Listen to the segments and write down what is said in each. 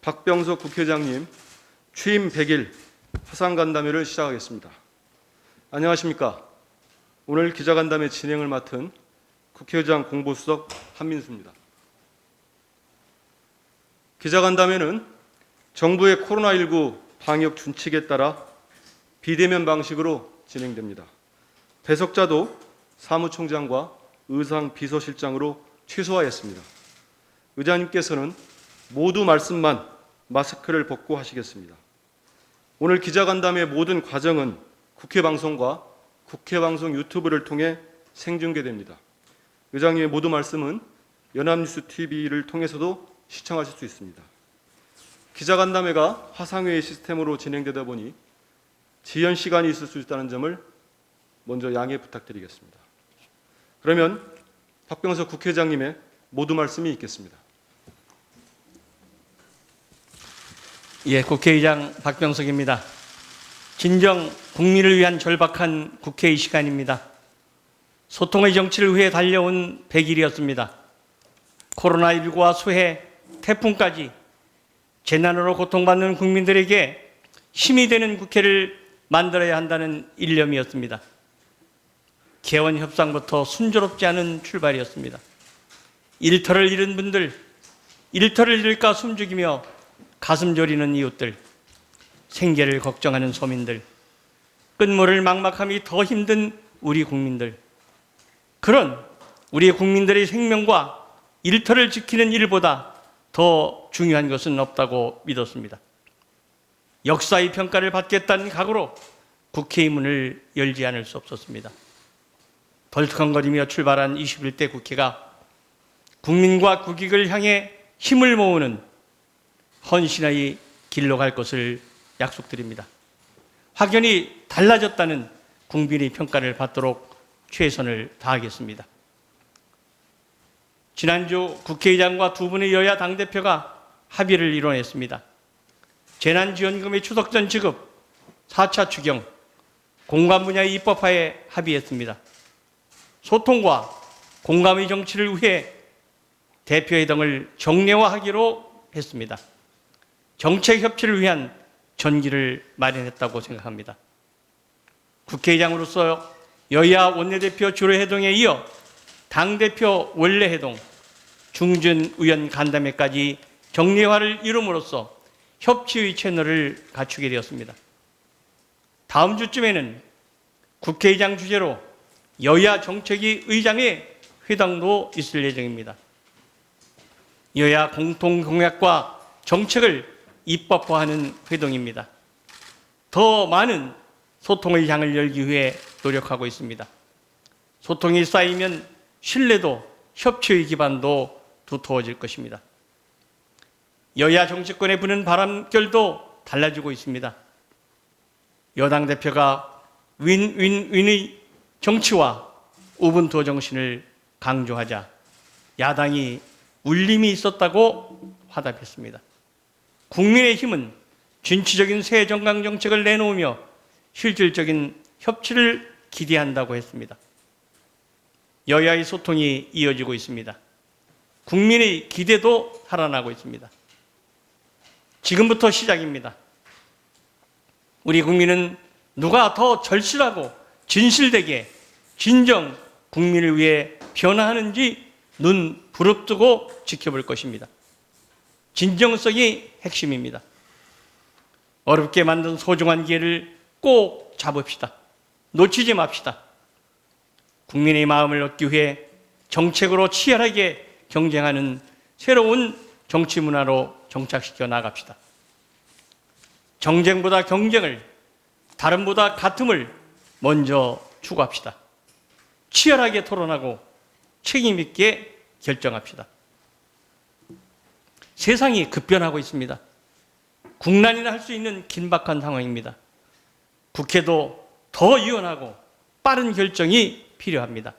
박병석 국회의장님 취임 100일 화상간담회를 시작하겠습니다. 안녕하십니까. 오늘 기자간담회 진행을 맡은 국회의장 공보수석 한민수입니다. 기자간담회는 정부의 코로나19 방역 준칙에 따라 비대면 방식으로 진행됩니다. 배석자도 사무총장과 의상 비서실장으로 최소화했습니다. 의장님께서는 모두 말씀만 마스크를 벗고 하시겠습니다. 오늘 기자간담회 모든 과정은 국회방송과 국회방송 유튜브를 통해 생중계됩니다. 의장님의 모두 말씀은 연합뉴스 TV를 통해서도 시청하실 수 있습니다. 기자간담회가 화상회의 시스템으로 진행되다 보니 지연 시간이 있을 수 있다는 점을 먼저 양해 부탁드리겠습니다. 그러면 박병석 국회의장님의 모두 말씀이 있겠습니다. 예, 국회의장 박병석입니다. 진정 국민을 위한 절박한 국회의 시간입니다. 소통의 정치를 위해 달려온 100일이었습니다. 코로나19와 수해, 태풍까지 재난으로 고통받는 국민들에게 힘이 되는 국회를 만들어야 한다는 일념이었습니다. 개원 협상부터 순조롭지 않은 출발이었습니다. 일터를 잃은 분들, 일터를 잃을까 숨죽이며 가슴 졸이는 이웃들, 생계를 걱정하는 서민들, 끝물을 막막함이 더 힘든 우리 국민들, 그런 우리 국민들의 생명과 일터를 지키는 일보다 더 중요한 것은 없다고 믿었습니다. 역사의 평가를 받겠다는 각오로 국회의 문을 열지 않을 수 없었습니다. 덜컹거리며 출발한 21대 국회가 국민과 국익을 향해 힘을 모으는 헌신의 길로 갈 것을 약속드립니다. 확연히 달라졌다는 국민의 평가를 받도록 최선을 다하겠습니다. 지난주 국회의장과 두 분의 여야 당대표가 합의를 이뤄냈습니다. 재난지원금의 추석전 지급, 4차 추경, 공감 분야의 입법화에 합의했습니다. 소통과 공감의 정치를 위해 대표회동을 정례화하기로 했습니다. 정책 협치를 위한 전기를 마련했다고 생각합니다. 국회의장으로서 여야 원내대표 주례회동에 이어 당대표 원내회동, 중진의원 간담회까지 정례화를 이룸으로써 협치의 채널을 갖추게 되었습니다. 다음 주쯤에는 국회의장 주재로 여야 정책위 의장의 회담도 있을 예정입니다. 여야 공통 공약과 정책을 입법화하는 회동입니다. 더 많은 소통의 장을 열기 위해 노력하고 있습니다. 소통이 쌓이면 신뢰도, 협치의 기반도 두터워질 것입니다. 여야 정치권에 부는 바람결도 달라지고 있습니다. 여당 대표가 윈윈윈의 정치와 우분투 정신을 강조하자 야당이 울림이 있었다고 화답했습니다. 국민의힘은 진취적인 새 정강 정책을 내놓으며 실질적인 협치를 기대한다고 했습니다. 여야의 소통이 이어지고 있습니다. 국민의 기대도 살아나고 있습니다. 지금부터 시작입니다. 우리 국민은 누가 더 절실하고 진실되게 진정 국민을 위해 변화하는지 눈 부릅뜨고 지켜볼 것입니다. 진정성이 핵심입니다. 어렵게 만든 소중한 기회를 꼭 잡읍시다. 놓치지 맙시다. 국민의 마음을 얻기 위해 정책으로 치열하게 경쟁하는 새로운 정치 문화로 정착시켜 나갑시다. 정쟁보다 경쟁을, 다름보다 같음을 먼저 추구합시다. 치열하게 토론하고 책임 있게 결정합시다. 세상이 급변하고 있습니다. 국난이나 할 수 있는 긴박한 상황입니다. 국회도 더 유연하고 빠른 결정이 필요합니다.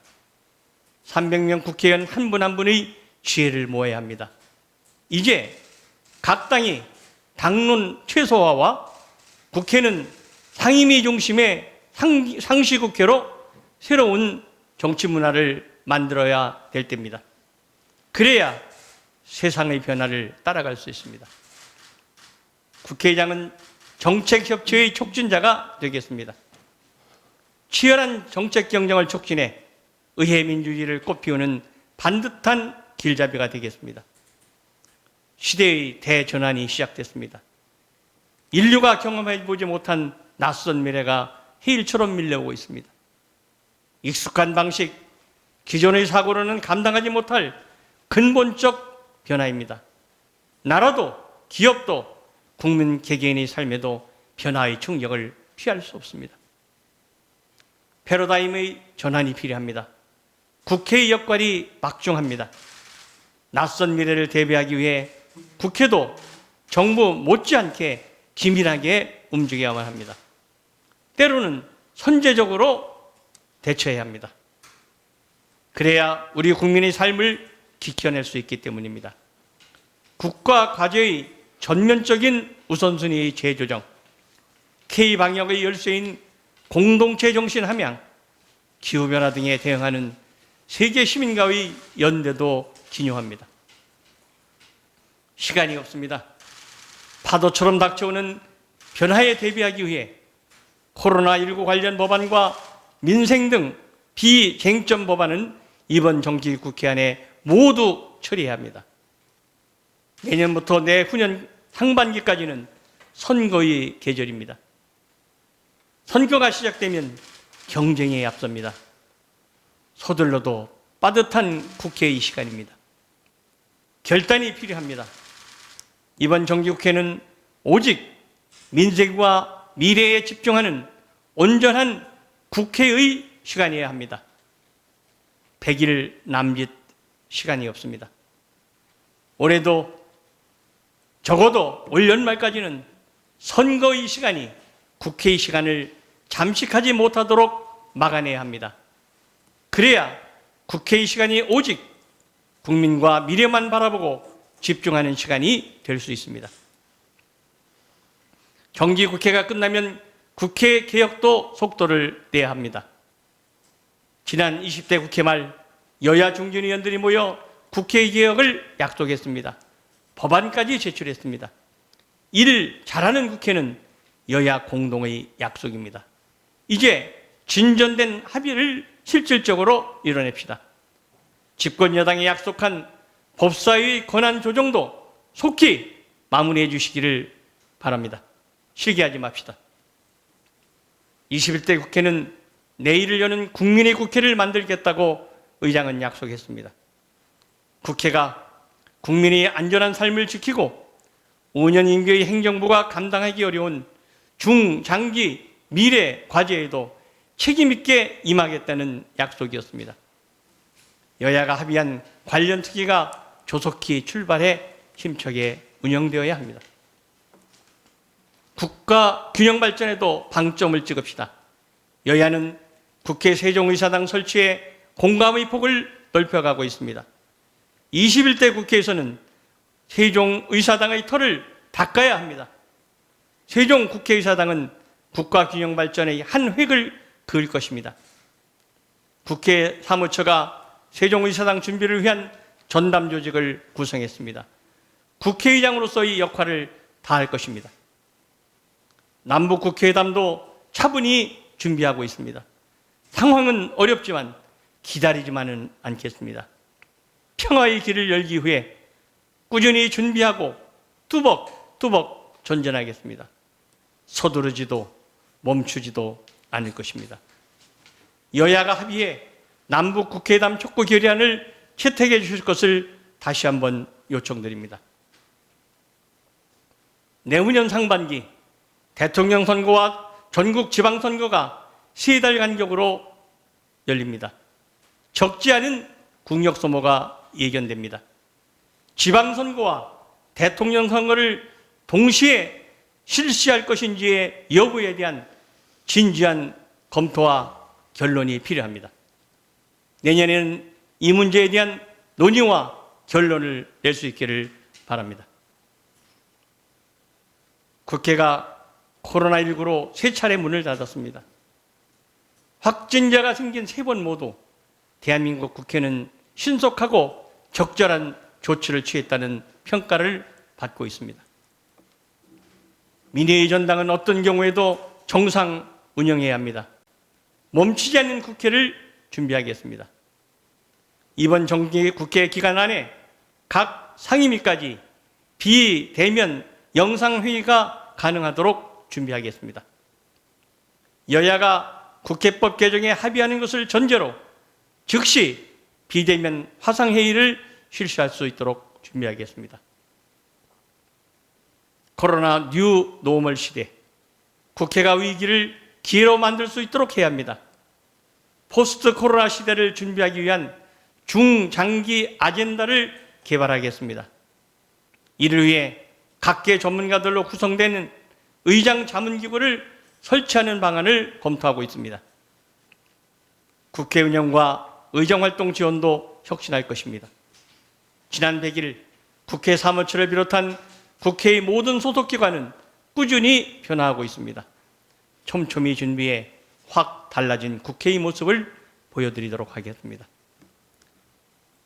300명 국회의원 한 분 한 분의 지혜를 모아야 합니다. 이제 각 당이 당론 최소화와 국회는 상임위 중심의 상시국회로 새로운 정치 문화를 만들어야 될 때입니다. 그래야 세상의 변화를 따라갈 수 있습니다. 국회의장은 정책협치의 촉진자가 되겠습니다. 치열한 정책 경쟁을 촉진해 의회 민주주의를 꽃피우는 반듯한 길잡이가 되겠습니다. 시대의 대전환이 시작됐습니다. 인류가 경험해보지 못한 낯선 미래가 해일처럼 밀려오고 있습니다. 익숙한 방식, 기존의 사고로는 감당하지 못할 근본적 변화입니다. 나라도 기업도 국민 개개인의 삶에도 변화의 충격을 피할 수 없습니다. 패러다임의 전환이 필요합니다. 국회의 역할이 막중합니다. 낯선 미래를 대비하기 위해 국회도 정부 못지않게 기민하게 움직여야만 합니다. 때로는 선제적으로 대처해야 합니다. 그래야 우리 국민의 삶을 지켜낼 수 있기 때문입니다. 국가 과제의 전면적인 우선순위의 재조정, K방역의 열쇠인 공동체 정신 함양, 기후변화 등에 대응하는 세계 시민과의 연대도 기요합니다. 시간이 없습니다. 파도처럼 닥쳐오는 변화에 대비하기 위해 코로나19 관련 법안과 민생 등 비쟁점 법안은 이번 정기국회 안에 모두 처리해야 합니다. 내년부터 내후년 상반기까지는 선거의 계절입니다. 선거가 시작되면 경쟁에 앞섭니다. 서둘러도 빠듯한 국회의 시간입니다. 결단이 필요합니다. 이번 정기국회는 오직 민생과 미래에 집중하는 온전한 국회의 시간이어야 합니다. 100일 남짓 시간이 없습니다. 올해도 적어도 올 연말까지는 선거의 시간이 국회의 시간을 잠식하지 못하도록 막아내야 합니다. 그래야 국회의 시간이 오직 국민과 미래만 바라보고 집중하는 시간이 될 수 있습니다. 정기국회가 끝나면 국회 개혁도 속도를 내야 합니다. 지난 20대 국회 말 여야 중진 의원들이 모여 국회 개혁을 약속했습니다. 법안까지 제출했습니다. 이를 잘하는 국회는 여야 공동의 약속입니다. 이제 진전된 합의를 실질적으로 이뤄냅시다. 집권 여당이 약속한 법사위의 권한 조정도 속히 마무리해 주시기를 바랍니다. 실기하지 맙시다. 21대 국회는 내일을 여는 국민의 국회를 만들겠다고 의장은 약속했습니다. 국회가 국민의 안전한 삶을 지키고 5년 임기의 행정부가 감당하기 어려운 중장기 미래 과제에도 책임있게 임하겠다는 약속이었습니다. 여야가 합의한 관련 특위가 조속히 출발해 힘차게 운영되어야 합니다. 국가 균형 발전에도 방점을 찍읍시다. 여야는 국회 세종의사당 설치에 공감의 폭을 넓혀가고 있습니다. 21대 국회에서는 세종의사당의 터를 닦아야 합니다. 세종 국회의사당은 국가 균형 발전의 한 획을 그을 것입니다. 국회 사무처가 세종의사당 준비를 위한 전담 조직을 구성했습니다. 국회의장으로서의 역할을 다할 것입니다. 남북 국회회담도 차분히 준비하고 있습니다. 상황은 어렵지만 기다리지만은 않겠습니다. 평화의 길을 열기 위해 꾸준히 준비하고 뚜벅뚜벅 전진하겠습니다. 서두르지도 멈추지도 않을 것입니다. 여야가 합의해 남북 국회회담 촉구 결의안을 채택해 주실 것을 다시 한번 요청드립니다. 내후년 상반기 대통령 선거와 전국 지방선거가 3달 간격으로 열립니다. 적지 않은 국력 소모가 예견됩니다. 지방선거와 대통령 선거를 동시에 실시할 것인지의 여부에 대한 진지한 검토와 결론이 필요합니다. 내년에는 이 문제에 대한 논의와 결론을 낼 수 있기를 바랍니다. 국회가 코로나19로 3차례 문을 닫았습니다. 확진자가 생긴 3번 모두 대한민국 국회는 신속하고 적절한 조치를 취했다는 평가를 받고 있습니다. 민의의 전당은 어떤 경우에도 정상 운영해야 합니다. 멈추지 않는 국회를 준비하겠습니다. 이번 정기 국회 기간 안에 각 상임위까지 비대면 영상회의가 가능하도록 준비하겠습니다. 여야가 국회법 개정에 합의하는 것을 전제로 즉시 비대면 화상회의를 실시할 수 있도록 준비하겠습니다. 코로나 뉴 노멀 시대, 국회가 위기를 기회로 만들 수 있도록 해야 합니다. 포스트 코로나 시대를 준비하기 위한 중장기 아젠다를 개발하겠습니다. 이를 위해 각계 전문가들로 구성되는 의장 자문기구를 설치하는 방안을 검토하고 있습니다. 국회 운영과 의정활동 지원도 혁신할 것입니다. 지난 100일 국회 사무처를 비롯한 국회의 모든 소속기관은 꾸준히 변화하고 있습니다. 촘촘히 준비해 확 달라진 국회의 모습을 보여드리도록 하겠습니다.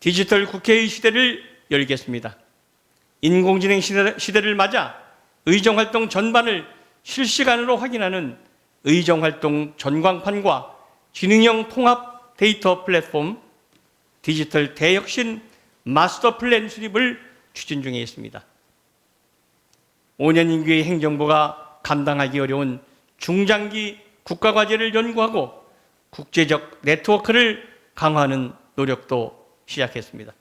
디지털 국회의 시대를 열겠습니다. 인공지능 시대를 맞아 의정활동 전반을 실시간으로 확인하는 의정활동 전광판과 지능형 통합 데이터 플랫폼 디지털 대혁신 마스터 플랜 수립을 추진 중에 있습니다. 5년 임기의 행정부가 감당하기 어려운 중장기 국가과제를 연구하고 국제적 네트워크를 강화하는 노력도 시작했습니다.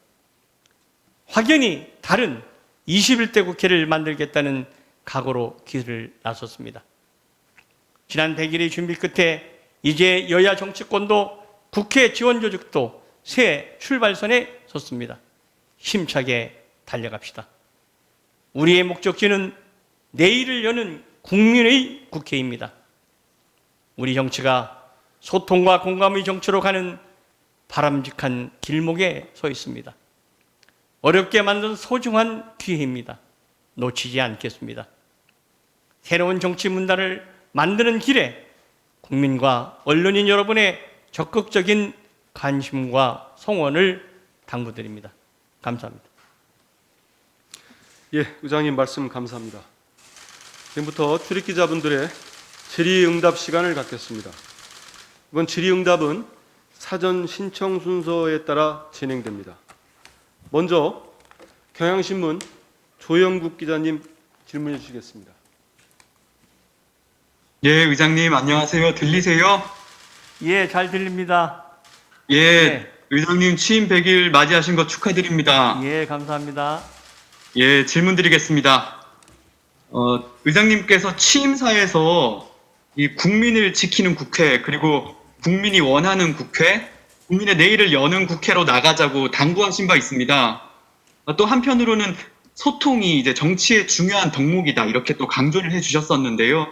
확연히 다른 21대 국회를 만들겠다는 각오로 길을 나섰습니다. 지난 100일의 준비 끝에 이제 여야 정치권도 국회 지원 조직도 새 출발선에 섰습니다. 힘차게 달려갑시다. 우리의 목적지는 내일을 여는 국민의 국회입니다. 우리 정치가 소통과 공감의 정치로 가는 바람직한 길목에 서 있습니다. 어렵게 만든 소중한 기회입니다. 놓치지 않겠습니다. 새로운 정치 문화를 만드는 길에 국민과 언론인 여러분의 적극적인 관심과 성원을 당부드립니다. 감사합니다. 예, 의장님 말씀 감사합니다. 지금부터 출입기자분들의 질의응답 시간을 갖겠습니다. 이번 질의응답은 사전 신청 순서에 따라 진행됩니다. 먼저 경향신문 조영국 기자님 질문해 주시겠습니다. 예, 의장님 안녕하세요. 들리세요? 예, 잘 들립니다. 예, 네. 의장님 취임 100일 맞이하신 거 축하드립니다. 예, 감사합니다. 예, 질문 드리겠습니다. 의장님께서 취임사에서 이 국민을 지키는 국회, 그리고 국민이 원하는 국회, 국민의 내일을 여는 국회로 나가자고 당부하신 바 있습니다. 또 한편으로는 소통이 이제 정치의 중요한 덕목이다, 이렇게 또 강조를 해주셨었는데요.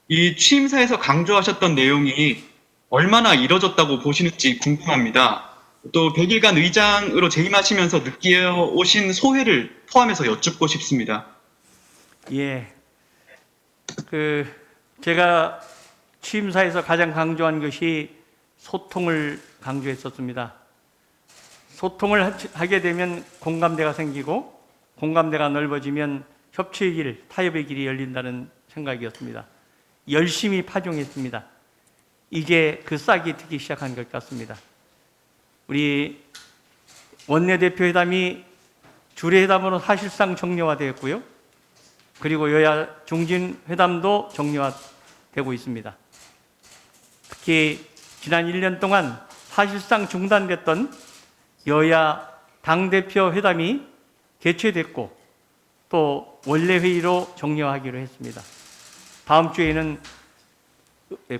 이 취임사에서 강조하셨던 내용이 얼마나 이뤄졌다고 보시는지 궁금합니다. 또 100일간 의장으로 재임하시면서 느껴오신 소회를 포함해서 여쭙고 싶습니다. 예. 제가 취임사에서 가장 강조한 것이 소통을 강조했었습니다. 소통을 하게 되면 공감대가 생기고 공감대가 넓어지면 협치의 길, 타협의 길이 열린다는 생각이었습니다. 열심히 파종했습니다. 이제 그 싹이 트기 시작한 것 같습니다. 우리 원내대표 회담이 주례회담으로 사실상 정례화되었고요. 그리고 여야 중진 회담도 정례화되고 있습니다. 특히 지난 1년 동안 사실상 중단됐던 여야 당대표 회담이 개최됐고 또 원래회의로 정례화하기로 했습니다. 다음 주에는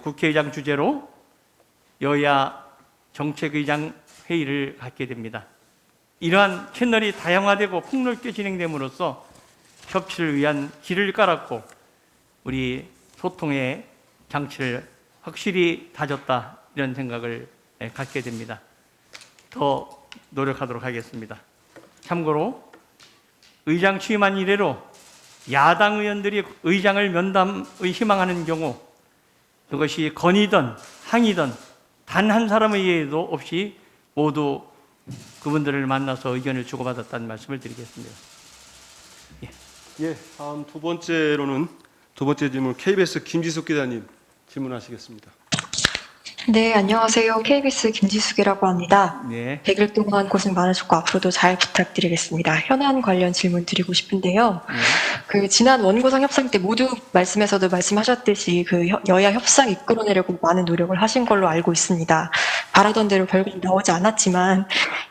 국회의장 주재로 여야 정책의장 회의를 갖게 됩니다. 이러한 채널이 다양화되고 폭넓게 진행됨으로써 협치를 위한 길을 깔았고 우리 소통의 장치를 확실히 다졌다, 이런 생각을 갖게 됩니다. 더 노력하도록 하겠습니다. 참고로 의장 취임한 이래로 야당 의원들이 의장을 면담의 희망하는 경우 그것이 건의든 항의든 단 한 사람의 예의도 없이 모두 그분들을 만나서 의견을 주고받았다는 말씀을 드리겠습니다. 예, 다음 두 번째로는 두 번째 질문 KBS 김지숙 기자님 질문하시겠습니다. 네, 안녕하세요. KBS 김지숙이라고 합니다. 네. 100일 동안 고생 많으셨고 앞으로도 잘 부탁드리겠습니다. 현안 관련 질문 드리고 싶은데요. 지난 원구성 협상 때 모두 말씀에서도 말씀하셨듯이 여야 협상 이끌어내려고 많은 노력을 하신 걸로 알고 있습니다. 바라던 대로 결국 나오지 않았지만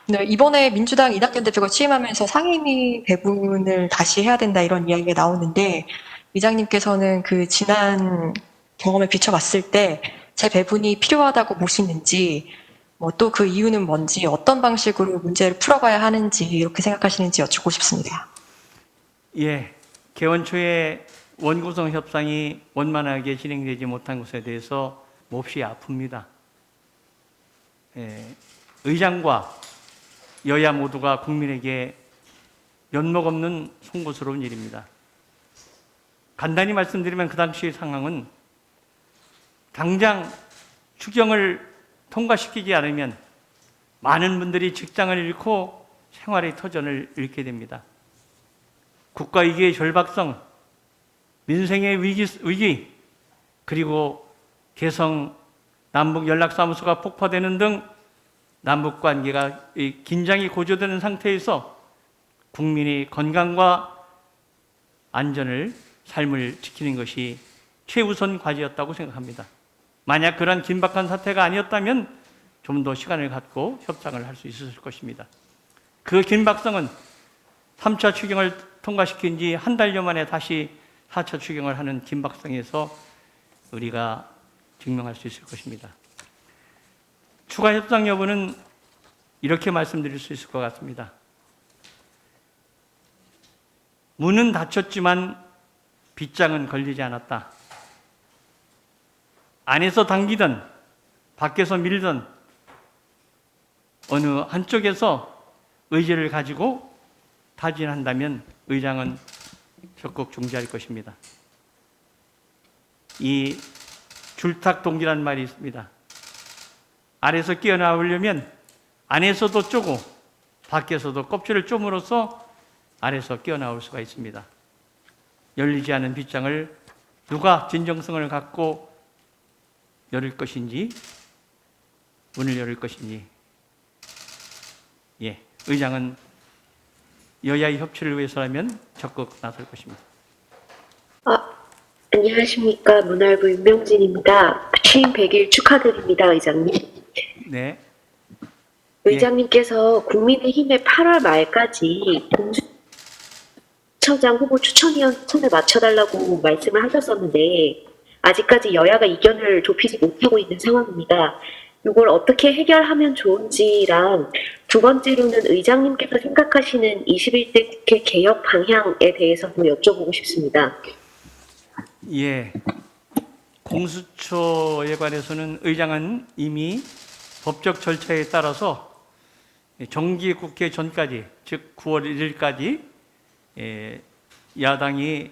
네, 이번에 민주당 이낙연 대표가 취임하면서 상임위 배분을 다시 해야 된다 이런 이야기가 나오는데 의장님께서는 지난 경험에 비춰봤을 때 재배분이 필요하다고 보시는지 또 그 이유는 뭔지 어떤 방식으로 문제를 풀어가야 하는지 이렇게 생각하시는지 여쭙고 싶습니다. 예, 개원 초에 원구성 협상이 원만하게 진행되지 못한 것에 대해서 몹시 아픕니다. 의장과 여야 모두가 국민에게 면목 없는 송구스러운 일입니다. 간단히 말씀드리면 그 당시 상황은 당장 추경을 통과시키지 않으면 많은 분들이 직장을 잃고 생활의 터전을 잃게 됩니다. 국가위기의 절박성, 민생의 위기, 그리고 개성 남북연락사무소가 폭파되는 등 남북관계가 긴장이 고조되는 상태에서 국민의 건강과 안전을, 삶을 지키는 것이 최우선 과제였다고 생각합니다. 만약 그런 긴박한 사태가 아니었다면 좀 더 시간을 갖고 협상을 할 수 있었을 것입니다. 그 긴박성은 3차 추경을 통과시킨 지 한 달여 만에 다시 4차 추경을 하는 긴박성에서 우리가 증명할 수 있을 것입니다. 추가 협상 여부는 이렇게 말씀드릴 수 있을 것 같습니다. 문은 닫혔지만 빗장은 걸리지 않았다. 안에서 당기든 밖에서 밀든 어느 한쪽에서 의지를 가지고 타진한다면 의장은 적극 중지할 것입니다. 이 줄탁동기라는 말이 있습니다. 아래에서 끼어나오려면 안에서도 쪼고 밖에서도 껍질을 쪼므로써 아래에서 끼어나올 수가 있습니다. 열리지 않은 빗장을 누가 진정성을 갖고 열을 것인지, 문을 열을 것인지, 의장은 여야의 협치를 위해서라면 적극 나설 것입니다. 안녕하십니까. 문화부 윤명진입니다. 취임 100일 축하드립니다, 의장님. 네. 의장님께서 국민의힘의 8월 말까지 공수처장 후보 추천위원 선을 맞춰달라고 말씀을 하셨었는데 아직까지 여야가 이견을 좁히지 못하고 있는 상황입니다. 이걸 어떻게 해결하면 좋은지랑 두 번째로는 의장님께서 생각하시는 21대 국회 개혁 방향에 대해서도 여쭤보고 싶습니다. 예. 공수처에 관해서는 의장은 이미 법적 절차에 따라서 정기국회 전까지, 즉 9월 1일까지 야당이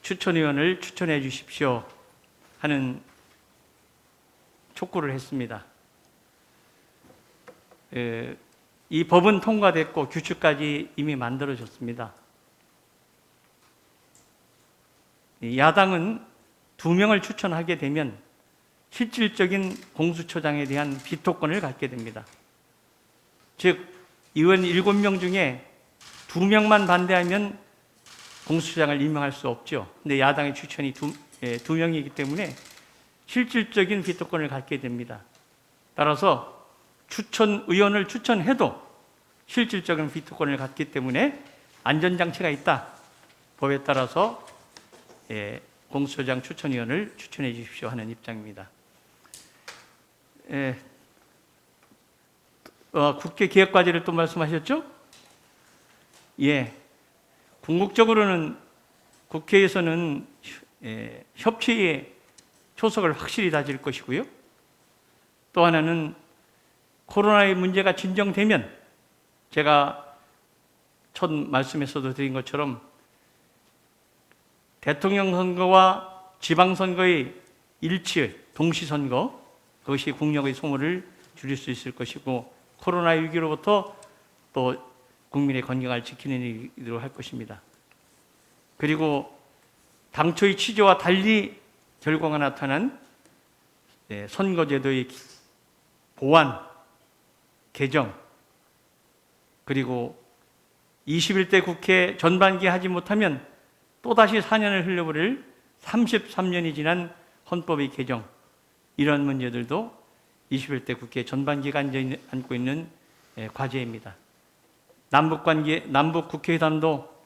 추천위원을 추천해 주십시오 하는 촉구를 했습니다. 이 법은 통과됐고 규칙까지 이미 만들어졌습니다. 야당은 2명을 추천하게 되면 실질적인 공수처장에 대한 비토권을 갖게 됩니다. 즉 의원 7명 중에 2명만 반대하면 공수처장을 임명할 수 없죠. 근데 야당의 추천이 2명이기 때문에 실질적인 비토권을 갖게 됩니다. 따라서 의원을 추천해도 실질적인 비토권을 갖기 때문에 안전장치가 있다. 법에 따라서 공수처장 추천위원을 추천해 주십시오 하는 입장입니다. 국회 개혁과제를 또 말씀하셨죠? 예. 궁극적으로는 국회에서는 협치의 초석을 확실히 다질 것이고요. 또 하나는 코로나의 문제가 진정되면 제가 첫 말씀에서도 드린 것처럼 대통령 선거와 지방선거의 일치, 동시선거, 그것이 국력의 소모를 줄일 수 있을 것이고 코로나 위기로부터 또 국민의 건강을 지키는 일로 할 것입니다. 그리고 당초의 취지와 달리 결과가 나타난 선거제도의 보완, 개정, 그리고 21대 국회 전반기 하지 못하면 또다시 4년을 흘려버릴 33년이 지난 헌법의 개정, 이런 문제들도 21대 국회 전반기가 안고 있는 과제입니다. 남북 국회의담도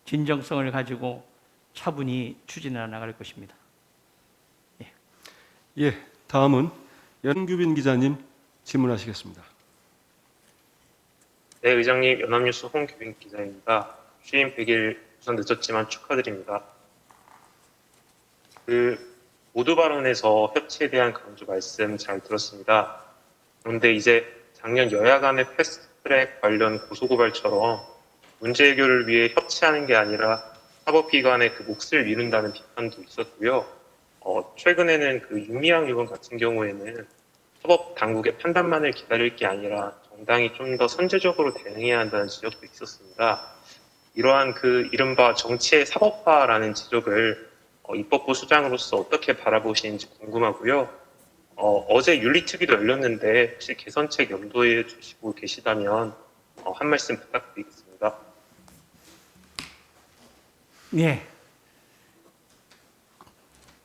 진정성을 가지고 차분히 추진해 나갈 것입니다. 예, 다음은 연규빈 기자님 질문하시겠습니다. 네, 의장님, 연합뉴스 홍규빈 기자입니다. 취임 100일 우선 늦었지만 축하드립니다. 모두 발언에서 협치에 대한 강조 말씀 잘 들었습니다. 그런데 이제 작년 여야 간의 패스트트랙 관련 고소고발처럼 문제 해결을 위해 협치하는 게 아니라 사법기관의 그 몫을 미룬다는 비판도 있었고요. 최근에는 그 윤미향 의원 같은 경우에는 사법 당국의 판단만을 기다릴 게 아니라 정당이 좀 더 선제적으로 대응해야 한다는 지적도 있었습니다. 이러한 그 이른바 정치의 사법화라는 지적을 입법부 수장으로서 어떻게 바라보시는지 궁금하고요. 어제 윤리특위도 열렸는데 혹시 개선책 염두에 두시고 계시다면 한 말씀 부탁드리겠습니다. 네.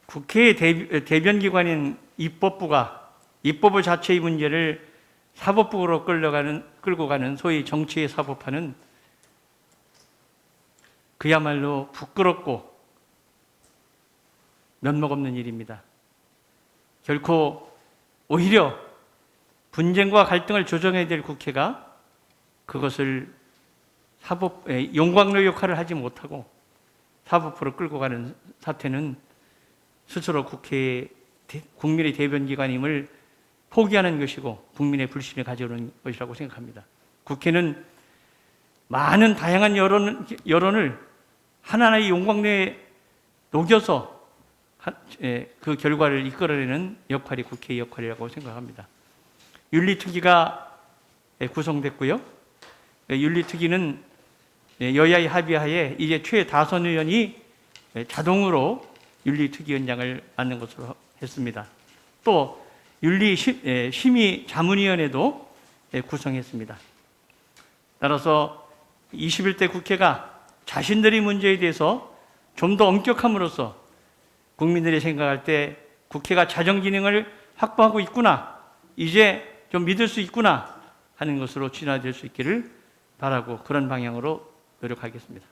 국회의 대변기관인 입법부가 입법부 자체의 문제를 사법부로 끌고 가는 소위 정치의 사법화는 그야말로 부끄럽고 면목 없는 일입니다. 결코 오히려 분쟁과 갈등을 조정해야 될 국회가 그것을 용광로 역할을 하지 못하고 사법부로 끌고 가는 사태는 스스로 국민의 대변기관임을 포기하는 것이고 국민의 불신을 가져오는 것이라고 생각합니다. 국회는 많은 다양한 여론을 하나하나의 용광로에 녹여서 그 결과를 이끌어내는 역할이 국회의 역할이라고 생각합니다. 윤리특위가 구성됐고요. 윤리특위는 여야의 합의하에 이제 최다선 의원이 자동으로 윤리특위원장을 맡는 것으로 했습니다. 또 윤리심의자문위원회도 구성했습니다. 따라서 21대 국회가 자신들의 문제에 대해서 좀 더 엄격함으로써 국민들이 생각할 때 국회가 자정기능을 확보하고 있구나, 이제 좀 믿을 수 있구나 하는 것으로 진화될 수 있기를 바라고 그런 방향으로 노력하겠습니다.